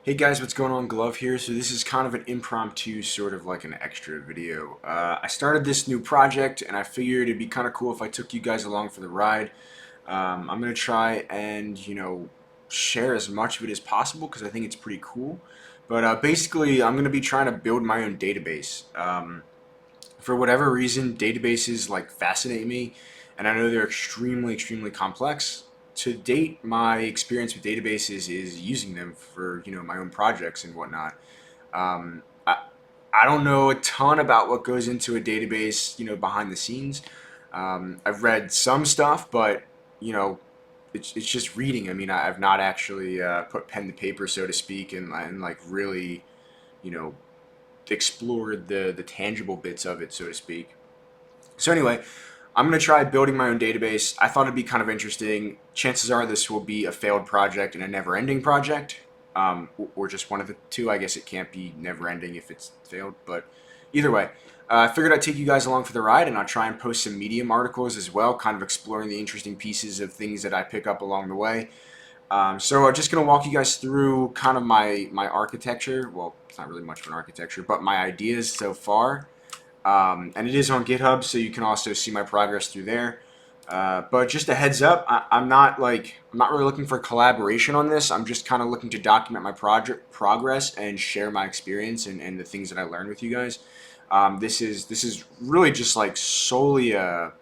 Hey guys, what's going on? Glove here. So this is kind of an impromptu, sort of like an extra video. I started this new project and I figured it'd be kind of cool if I took you guys along for the ride. I'm going to try and, share as much of it as possible because I think it's pretty cool. But basically, I'm going to be trying to build my own database. For whatever reason, databases like fascinate me, and I know they're extremely, extremely complex. To date, my experience with databases is using them for my own projects and whatnot. Um, I, I don't know a ton about what goes into a database, behind the scenes. I've read some stuff, but you know, it's just reading. I mean, I've not actually put pen to paper, so to speak, and like really, you know, explored the tangible bits of it, so to speak. So anyway, I'm going to try building my own database. I thought it'd be kind of interesting. Chances are this will be a failed project and a never-ending project, or just one of the two. I guess it can't be never-ending if it's failed, but either way, I figured I'd take you guys along for the ride, and I'll try and post some Medium articles as well, kind of exploring the interesting pieces of things that I pick up along the way. So I'm just going to walk you guys through kind of my architecture. Well, it's not really much of an architecture, but my ideas so far. And it is on GitHub, so you can also see my progress through there. But just a heads up, I'm not really looking for collaboration on this. I'm just kind of looking to document my project progress and share my experience and the things that I learned with you guys. This is really just like solely like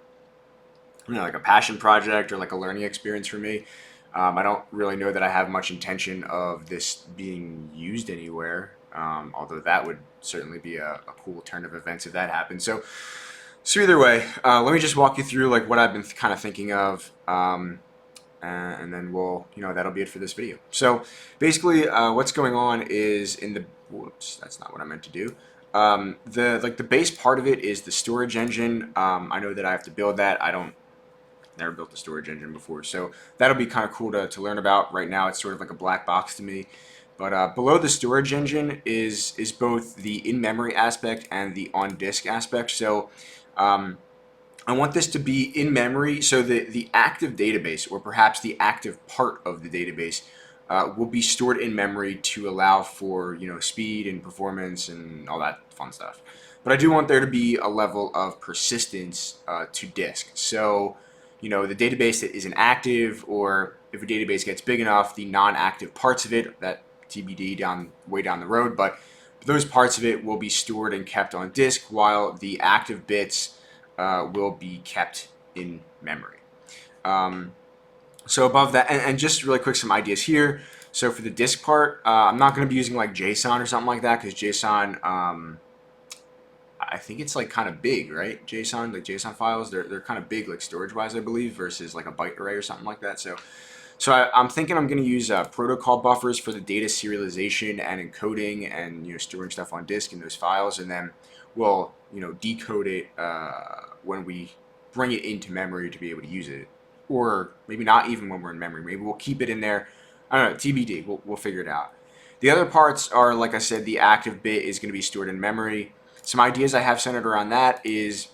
a passion project or like a learning experience for me. I don't really know that I have much intention of this being used anywhere, although that would certainly be a cool turn of events if that happened. So either way, let me just walk you through like what I've been kind of thinking of, and then that'll be it for this video. So basically, what's going on is whoops, that's not what I meant to do. The base part of it is the storage engine. I know that I have to build that. Never built a storage engine before, so that'll be kind of cool to learn about. Right now it's sort of like a black box to me, but below the storage engine is both the in-memory aspect and the on-disk aspect. So I want this to be in memory, so the active database, or perhaps the active part of the database, will be stored in memory to allow for speed and performance and all that fun stuff. But I do want there to be a level of persistence to disk. So the database that isn't active, or if a database gets big enough, the non-active parts of it, that TBD way down the road, but those parts of it will be stored and kept on disk, while the active bits will be kept in memory. So above that, and just really quick, some ideas here. So for the disk part, I'm not going to be using like JSON or something like that, because JSON, I think it's like kind of big, right? JSON files, they're kind of big, like storage wise, I believe, versus like a byte array or something like that. So I'm thinking I'm going to use protocol buffers for the data serialization and encoding, and storing stuff on disk in those files, and then we'll decode it when we bring it into memory to be able to use it, or maybe not even when we're in memory. Maybe we'll keep it in there. I don't know. TBD. We'll figure it out. The other parts are, like I said, the active bit is going to be stored in memory. Some ideas I have centered around that is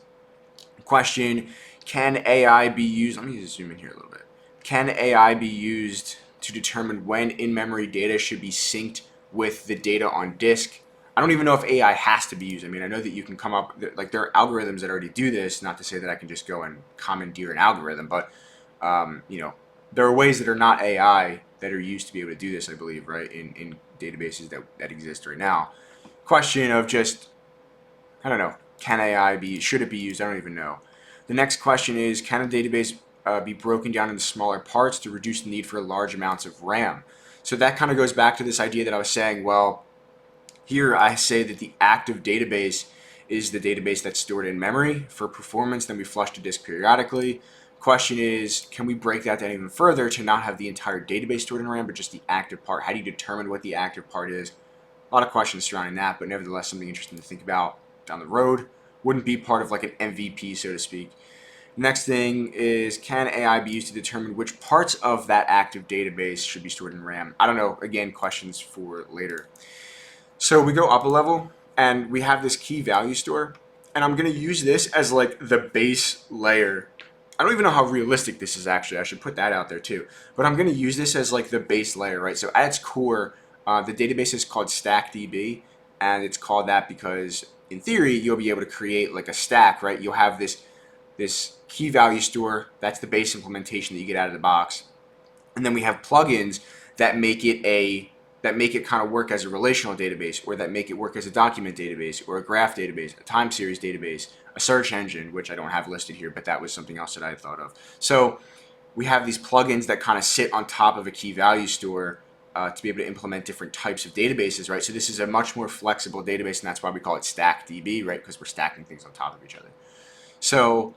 question: can AI be used? Let me just zoom in here a little bit. Can AI be used to determine when in-memory data should be synced with the data on disk? I don't even know if AI has to be used. I mean, I know that you can come up, like there are algorithms that already do this, not to say that I can just go and commandeer an algorithm, but there are ways that are not AI that are used to be able to do this, I believe, right, in databases that exist right now. Question of just, I don't know, should it be used? I don't even know. The next question is, can a database be broken down into smaller parts to reduce the need for large amounts of RAM? So that kind of goes back to this idea that I was saying, well, here I say that the active database is the database that's stored in memory for performance, then we flush to disk periodically. Question is, can we break that down even further to not have the entire database stored in RAM, but just the active part? How do you determine what the active part is? A lot of questions surrounding that, but nevertheless something interesting to think about down the road. Wouldn't be part of like an MVP, so to speak. Next thing is, can AI be used to determine which parts of that active database should be stored in RAM? I don't know. Again, questions for later. So we go up a level, and we have this key value store, and I'm going to use this as like the base layer. I don't even know how realistic this is actually. I should put that out there too. But I'm going to use this as like the base layer, right? So at its core, The database is called StackDB, and it's called that because in theory you'll be able to create like a stack, right? You'll have this key value store. That's the base implementation that you get out of the box, and then we have plugins that make it kind of work as a relational database, or that make it work as a document database, or a graph database, a time series database, a search engine, which I don't have listed here, but that was something else that I thought of. So we have these plugins that kind of sit on top of a key value store to be able to implement different types of databases, right? So this is a much more flexible database, and that's why we call it StackDB, right? Because we're stacking things on top of each other. So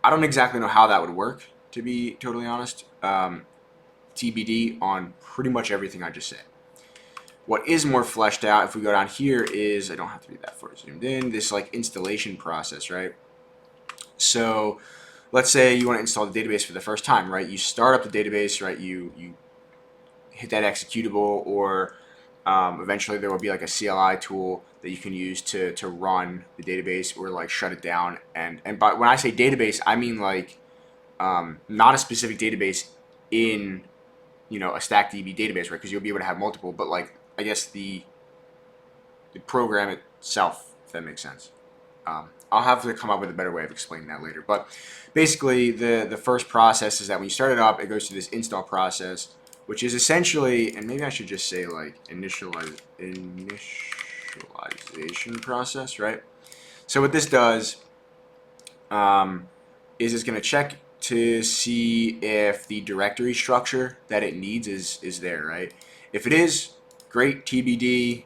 I don't exactly know how that would work, to be totally honest. TBD on pretty much everything I just said. What is more fleshed out, if we go down here, is, I don't have to be that far zoomed in, this like installation process, right? So let's say you want to install the database for the first time, right? You start up the database, right? You hit that executable, or eventually there will be like a CLI tool that you can use to run the database or like shut it down. And by, when I say database, I mean like not a specific database in, you know, a StackDB database, right? Because you'll be able to have multiple, but like, I guess the program itself, if that makes sense. I'll have to come up with a better way of explaining that later. But basically, the first process is that when you start it up, it goes through this install process, which is essentially, and maybe I should just say like initialization process, right? So what this does is it's going to check to see if the directory structure that it needs is there, right? If it is, great, TBD,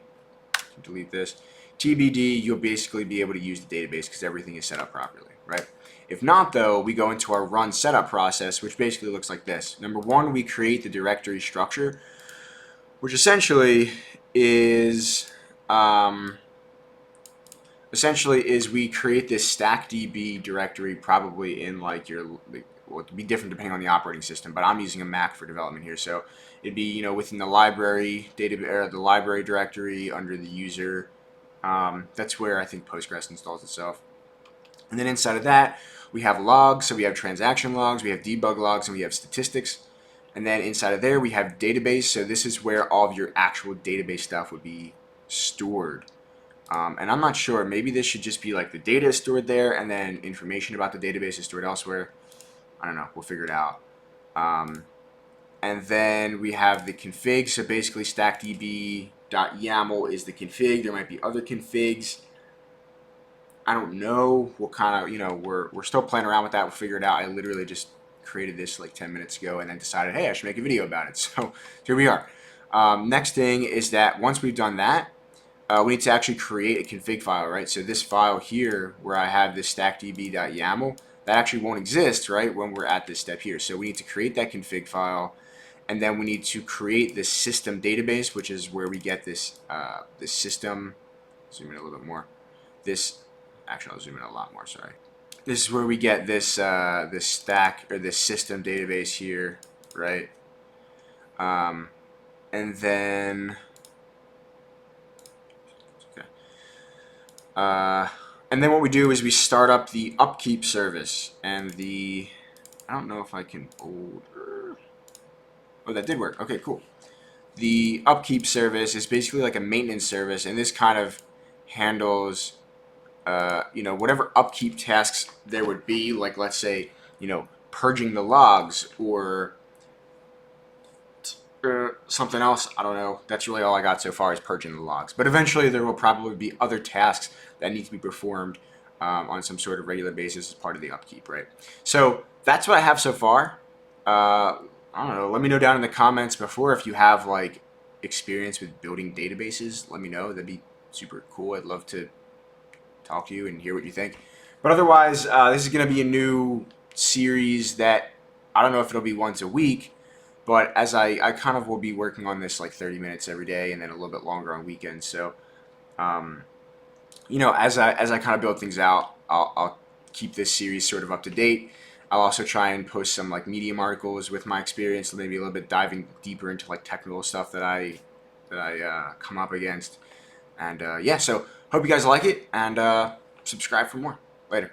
delete this. TBD, you'll basically be able to use the database because everything is set up properly, right? If not, though, we go into our run setup process, which basically looks like this. Number one, we create the directory structure, which essentially is we create this StackDB directory, probably in like your, well, it'd be different depending on the operating system, but I'm using a Mac for development here, so it'd be, you know, within the library the library directory under the user. That's where I think Postgres installs itself. And then inside of that, we have logs. So we have transaction logs, we have debug logs, and we have statistics. And then inside of there, we have database. So this is where all of your actual database stuff would be stored. And I'm not sure. Maybe this should just be like the data is stored there, and then information about the database is stored elsewhere. I don't know. We'll figure it out. And then we have the config. So basically, stackdb.yaml is the config. There might be other configs. I don't know what kind of, you know, we're still playing around with that. We'll figure it out. I literally just created this like 10 minutes ago and then decided, hey, I should make a video about it. So here we are. Next thing is that once we've done that, we need to actually create a config file, right? So this file here, where I have this stackdb.yaml, that actually won't exist, right, when we're at this step here. So we need to create that config file, and then we need to create this system database, which is where we get this this system. Zoom in a little bit more. Actually, I'll zoom in a lot more. Sorry. This is where we get this this stack, or this system database here, right? And then what we do is we start up the upkeep service, and I don't know if I can order. Oh, that did work. Okay, cool. The upkeep service is basically like a maintenance service, and this kind of handles you know, whatever upkeep tasks there would be, like let's say, you know, purging the logs, or something else. I don't know. That's really all I got so far, is purging the logs. But eventually there will probably be other tasks that need to be performed on some sort of regular basis as part of the upkeep, right? So that's what I have so far. I don't know. Let me know down in the comments before if you have like experience with building databases. Let me know. That'd be super cool. I'd love to talk to you and hear what you think. But otherwise, this is going to be a new series that I don't know if it'll be once a week, but as I kind of will be working on this like 30 minutes every day, and then a little bit longer on weekends. So, you know, as I kind of build things out, I'll keep this series sort of up to date. I'll also try and post some like Medium articles with my experience, maybe a little bit diving deeper into like technical stuff that I come up against. And yeah, so hope you guys like it, and subscribe for more. Later.